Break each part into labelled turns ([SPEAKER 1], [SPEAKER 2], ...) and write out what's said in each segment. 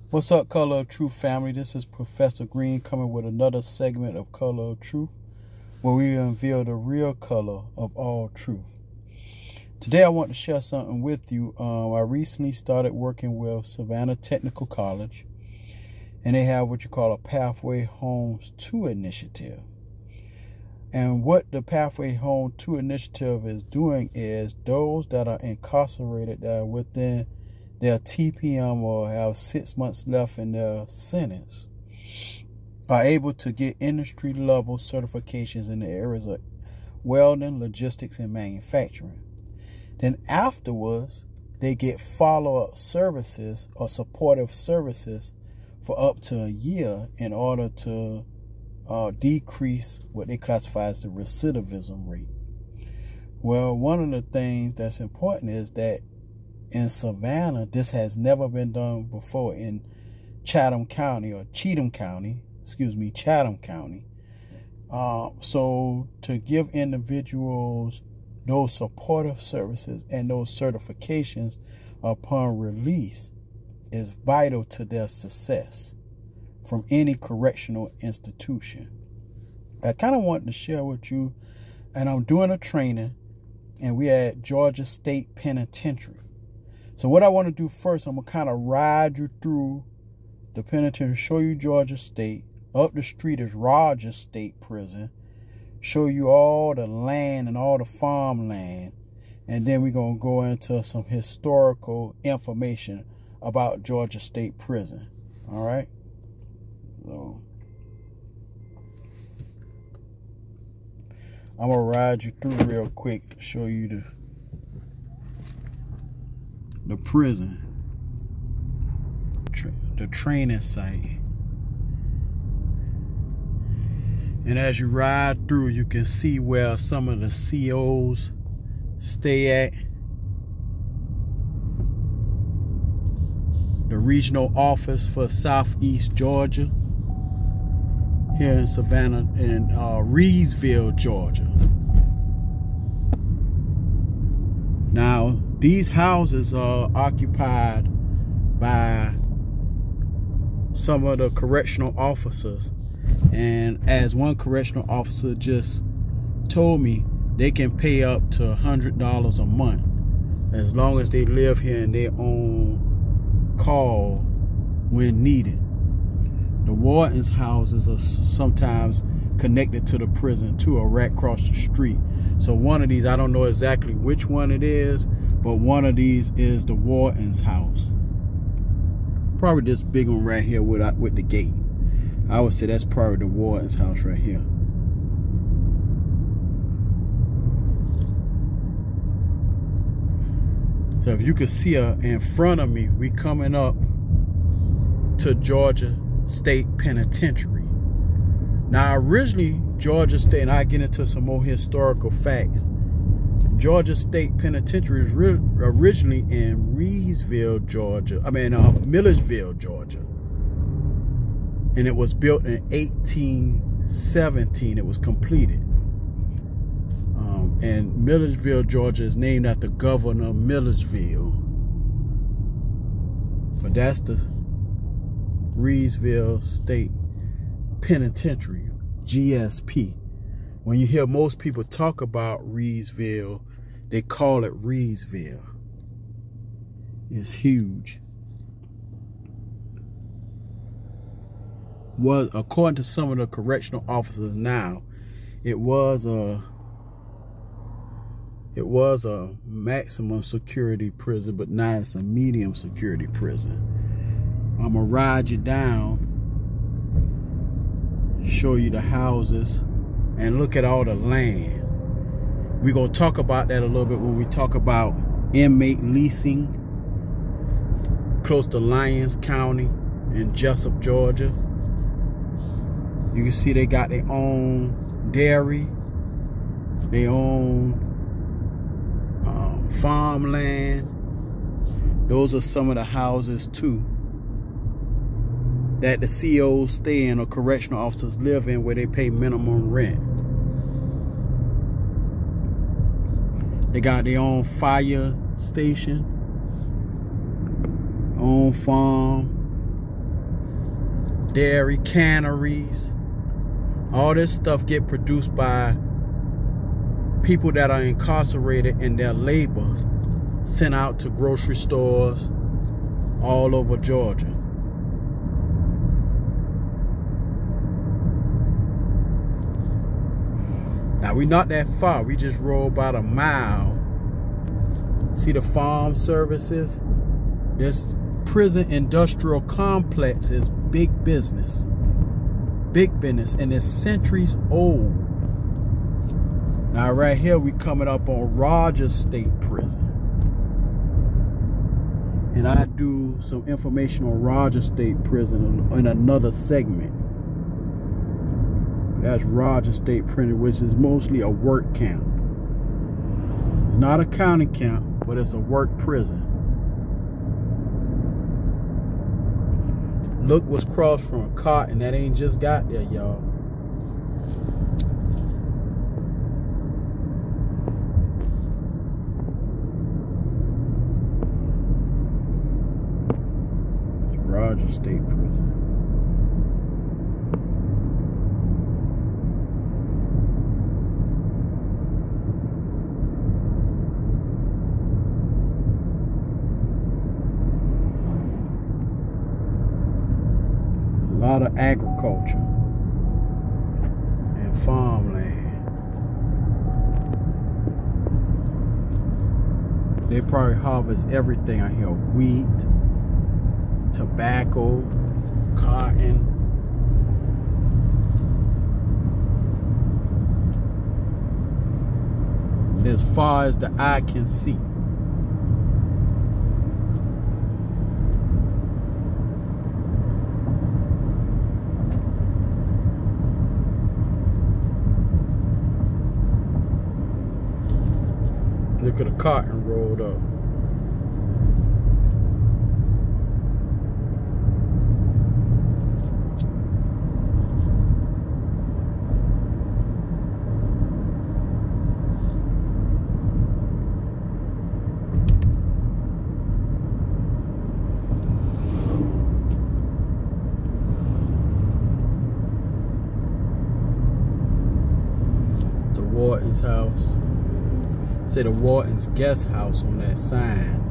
[SPEAKER 1] What's up, Color of Truth family? This is Professor Green coming with another segment of Color of Truth, where we unveil the real color of all truth. Today I want to share something with you. I recently started working with Savannah Technical College, and they have what you call a Pathway Homes 2 initiative. And what the Pathway Home 2 initiative is doing is those that are incarcerated that are within their TPM or have 6 months left in their sentence are able to get industry level certifications in the areas of welding, logistics, and manufacturing. Then afterwards, they get follow-up services or supportive services for up to a year in order to decrease what they classify as the recidivism rate. Well, one of the things that's important is that in Savannah, this has never been done before in Chatham County. So to give individuals those supportive services and those certifications upon release is vital to their success from any correctional institution. I kind of wanted to share with you, and I'm doing a training, and we're at Georgia State Penitentiary. So what I want to do first, I'm going to kind of ride you through the penitentiary, show you Georgia State. Up the street is Rogers State Prison. Show you all the land and all the farmland. And then we're going to go into some historical information about Georgia State Prison. All right? So I'm going to ride you through real quick to show you the prison, the training site. And as you ride through, you can see where some of the COs stay at. The regional office for Southeast Georgia, here in Savannah, in Reedsville, Georgia. Now, these houses are occupied by some of the correctional officers. And as one correctional officer just told me, they can pay up to $100 a month as long as they live here in their own call when needed. The Wardens Houses are sometimes connected to the prison too, or right across the street. So one of these, I don't know exactly which one it is, but one of these is the Wardens House. Probably this big one right here with the gate. I would say that's probably the Wardens House right here. So if you could see her in front of me, we coming up to Georgia State Penitentiary. Now originally Georgia State, and I get into some more historical facts, Georgia State Penitentiary was originally in Milledgeville, Georgia. And it was built in 1817. It was completed. And Milledgeville, Georgia is named after Governor Milledgeville. But that's the Reedsville State Penitentiary, GSP. When you hear most people talk about Reedsville, they call it Reedsville. It's huge. Well, according to some of the correctional officers now, it was a maximum security prison, but now it's a medium security prison. I'm gonna ride you down, show you the houses, and look at all the land. We're gonna talk about that a little bit when we talk about inmate leasing close to Lyons County in Jessup, Georgia. You can see they got their own dairy, their own farmland. Those are some of the houses too that the COs stay in or correctional officers live in, where they pay minimum rent. They got their own fire station, own farm, dairy, canneries. All this stuff get produced by people that are incarcerated and their labor sent out to grocery stores all over Georgia. Now, we're not that far. We just rode about a mile. See the farm services? This prison industrial complex is big business. Big business, and it's centuries old. Now, right here, we coming up on Rogers State Prison. And I do some information on Rogers State Prison in another segment. That's Rogers State Prison, which is mostly a work camp. It's not a county camp, but it's a work prison. Look what's crossed from a cart, and that ain't just got there, y'all. It's Rogers State Prison. A lot of agriculture and farmland. They probably harvest everything out here: wheat, tobacco, cotton. As far as the eye can see. Look at the cotton rolled up. The Wardens House. Say the Wardens Guest House on that sign.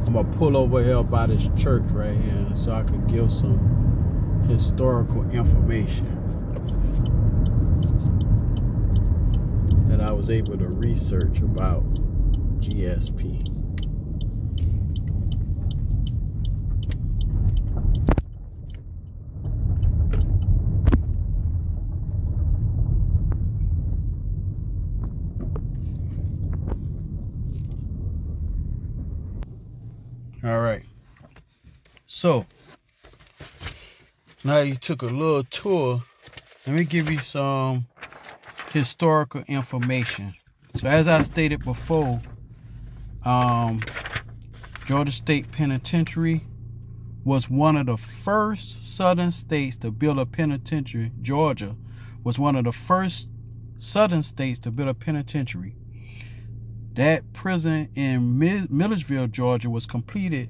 [SPEAKER 1] I'm gonna pull over here by this church right here so I can give some historical information that I was able to research about GSP. All right, so now you took a little tour, let me give you some historical information. So as I stated before, Georgia State Penitentiary was one of the first southern states to build a penitentiary. Georgia was one of the first southern states to build a penitentiary. That prison in Milledgeville, Georgia was completed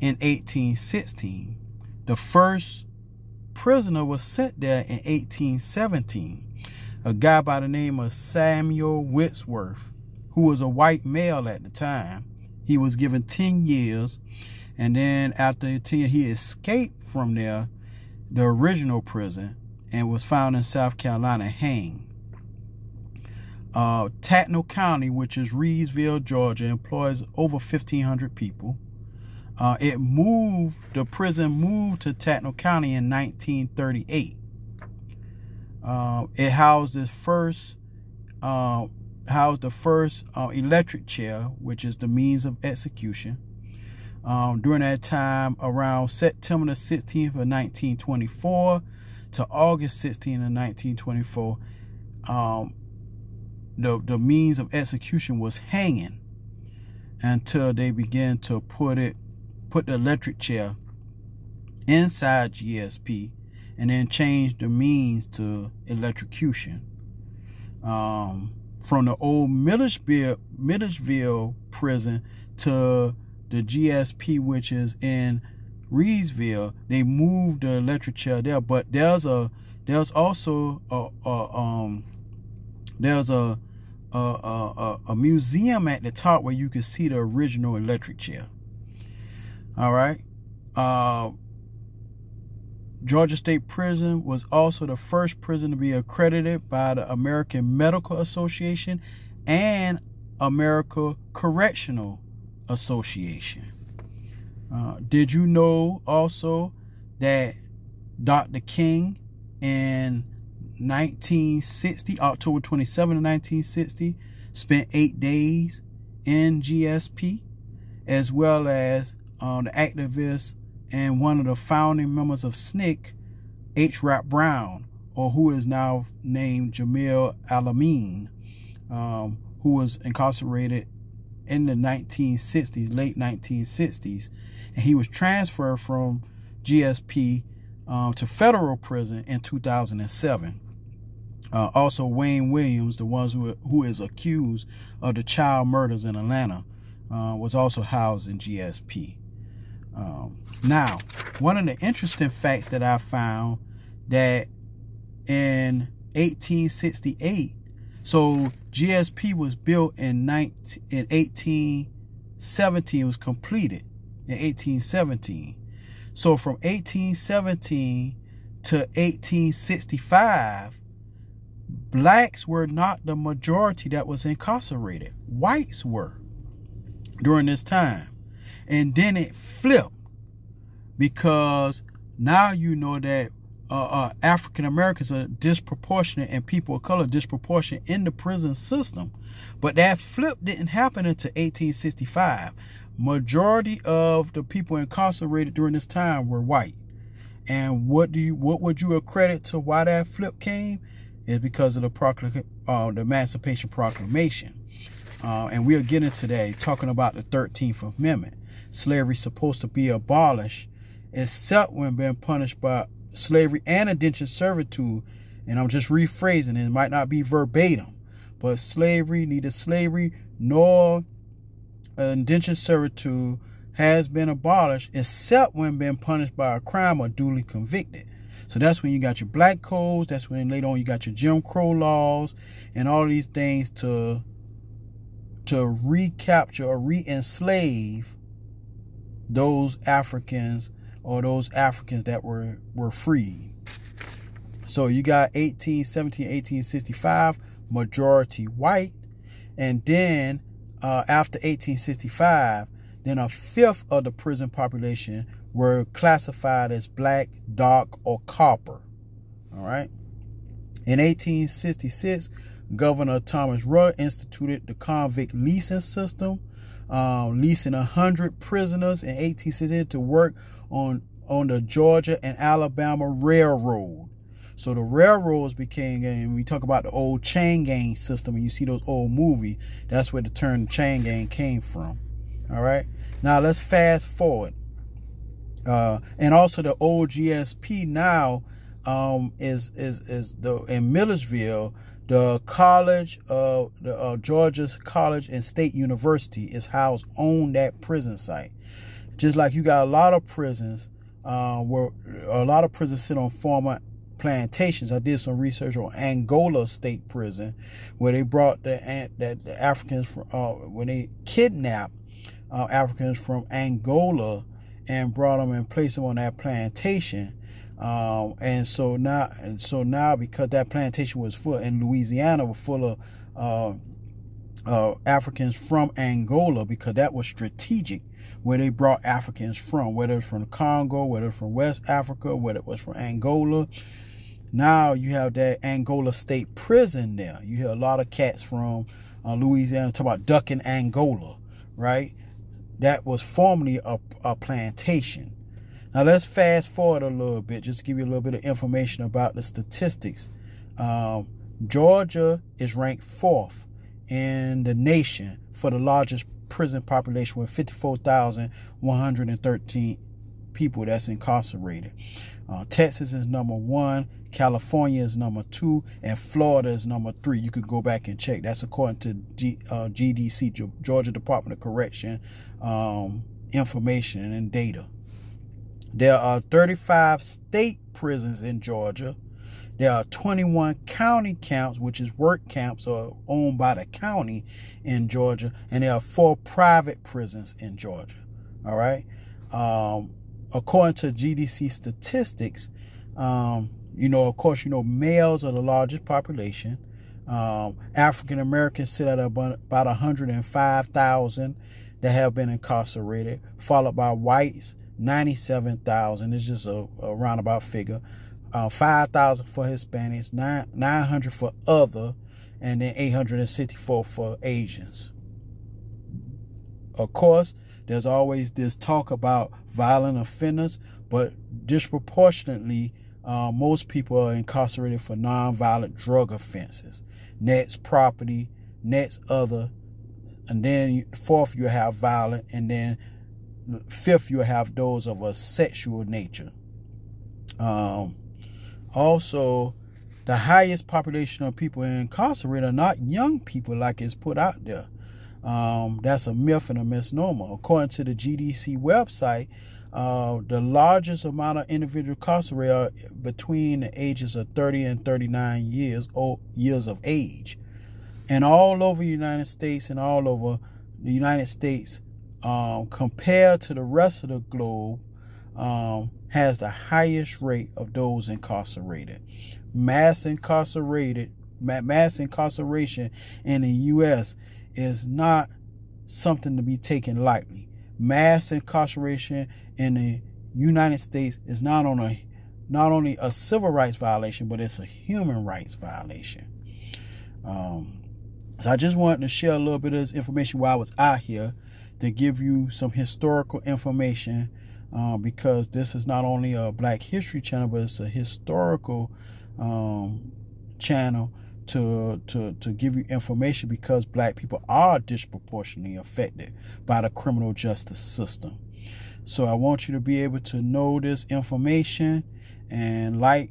[SPEAKER 1] in 1816. The first prisoner was sent there in 1817. A guy by the name of Samuel Whitworth, who was a white male at the time. He was given 10 years, and then after 10 years, he escaped from there, the original prison, and was found in South Carolina, hanged. Tatnall County, which is Reedsville, Georgia, employs over 1,500 people. The prison moved to Tatnall County in 1938. It housed the first electric chair, which is the means of execution. During that time, around September the 16th of 1924 to August 16th of 1924, the means of execution was hanging until they began to put the electric chair inside GSP and then change the means to electrocution. from the old Milledgeville prison to the GSP, which is in Reedsville. They moved the electric chair there, but there's also a museum at the top where you can see the original electric chair. All right. Georgia State Prison was also the first prison to be accredited by the American Medical Association and American Correctional Association. Did you know also that Dr. King in 1960, October 27, 1960, spent 8 days in GSP, as well as the activist and one of the founding members of SNCC, H. Rap Brown, or who is now named Jamil Al-Amin, who was incarcerated in the 1960s, late 1960s, and he was transferred from GSP to federal prison in 2007. Also, Wayne Williams, the one who is accused of the child murders in Atlanta, was also housed in GSP. Now, one of the interesting facts that I found, that in 1868, so GSP was built in 1817, it was completed in 1817. So from 1817 to 1865, blacks were not the majority that was incarcerated. Whites were during this time. And then it flipped, because now you know that African Americans are disproportionate and people of color disproportionate in the prison system. But that flip didn't happen until 1865. Majority of the people incarcerated during this time were white. And what would you accredit to why that flip came? Is because of the Emancipation Proclamation. And we'll get into that, talking about the 13th Amendment. Slavery is supposed to be abolished, except when being punished by slavery and indentured servitude. And I'm just rephrasing it. It might not be verbatim, but neither slavery nor indentured servitude has been abolished, except when being punished by a crime or duly convicted. So that's when you got your black codes. That's when later on you got your Jim Crow laws and all these things to recapture or re-enslave those Africans, or those Africans that were freed. So you got 1817, 1865, majority white. And then after 1865, then a fifth of the prison population were classified as black, dark, or copper. All right. In 1866, Governor Thomas Rudd instituted the convict leasing system, leasing 100 prisoners in 1868 to work on the Georgia and Alabama Railroad. So the railroads became, and we talk about the old chain gang system, and you see those old movies, that's where the term chain gang came from. All right. Now let's fast forward. And also the old GSP now is in Milledgeville, the college of the Georgia College and State University is housed on that prison site. Just like you got a lot of prisons where a lot of prisons sit on former plantations. I did some research on Angola State Prison, where they brought the Africans from when they kidnapped Africans from Angola and brought them and placed them on that plantation. And so now because that plantation was full, in Louisiana was full of Africans from Angola, because that was strategic where they brought Africans from, whether it's from the Congo, whether it's from West Africa, whether it was from Angola. Now you have that Angola State Prison there. You hear a lot of cats from Louisiana talk about ducking Angola, right? That was formerly a plantation. Now let's fast forward a little bit, just to give you a little bit of information about the statistics. Georgia is ranked 4th in the nation for the largest prison population with 54,113 people that's incarcerated. Texas is number 1, California is number 2, and Florida is number 3. You could go back and check. That's according to GDC, Georgia Department of Correction, information and data. There are 35 state prisons in Georgia. There are 21 county camps, which is work camps or owned by the county in Georgia. And there are 4 private prisons in Georgia. All right. According to GDC statistics, of course, males are the largest population. African Americans sit at about 105,000 that have been incarcerated, followed by whites, 97,000. It's just a roundabout figure. 5,000 for Hispanics, 900 for other, and then 864 for Asians. Of course, there's always this talk about violent offenders, but disproportionately, most people are incarcerated for nonviolent drug offenses. Next, property. Next, other. And then 4th, you have violent. And then 5th, you have those of a sexual nature. Also, the highest population of people incarcerated are not young people like it's put out there. That's a myth and a misnomer. According to the GDC website, the largest amount of individuals incarcerated are between the ages of 30 and 39 years of age. And all over the United States compared to the rest of the globe, has the highest rate of those incarcerated. Mass incarceration in the U.S. is not something to be taken lightly. Mass incarceration in the United States is not only a civil rights violation, but it's a human rights violation. So I just wanted to share a little bit of this information while I was out here to give you some historical information, because this is not only a Black History channel, but it's a historical channel to give you information, because Black people are disproportionately affected by the criminal justice system. So I want you to be able to know this information and like,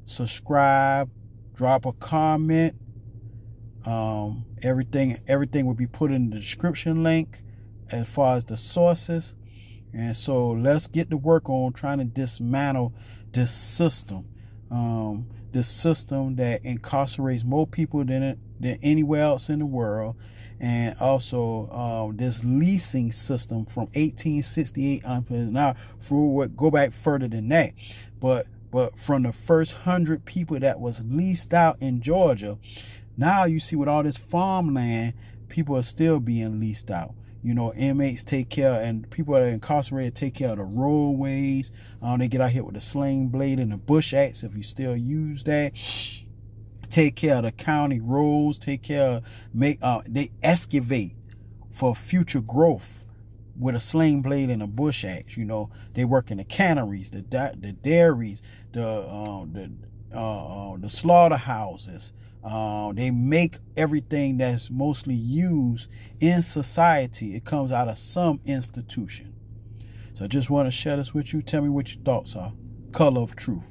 [SPEAKER 1] subscribe, drop a comment. Everything will be put in the description link as far as the sources. And so let's get to work on trying to dismantle this system. This system that incarcerates more people than anywhere else in the world. And also this leasing system from 1868 until now, go back further than that. But from the first 100 people that was leased out in Georgia, now you see with all this farmland, people are still being leased out. Inmates take care, and people that are incarcerated take care of the roadways. They get out here with the sling blade and the bush axe, if you still use that. Take care of the county roads. Take care of, they excavate for future growth with a sling blade and a bush axe. They work in the canneries, the dairies, the slaughterhouses. They make everything that's mostly used in society. It comes out of some institution. So I just want to share this with you. Tell me what your thoughts are. Color of Truth.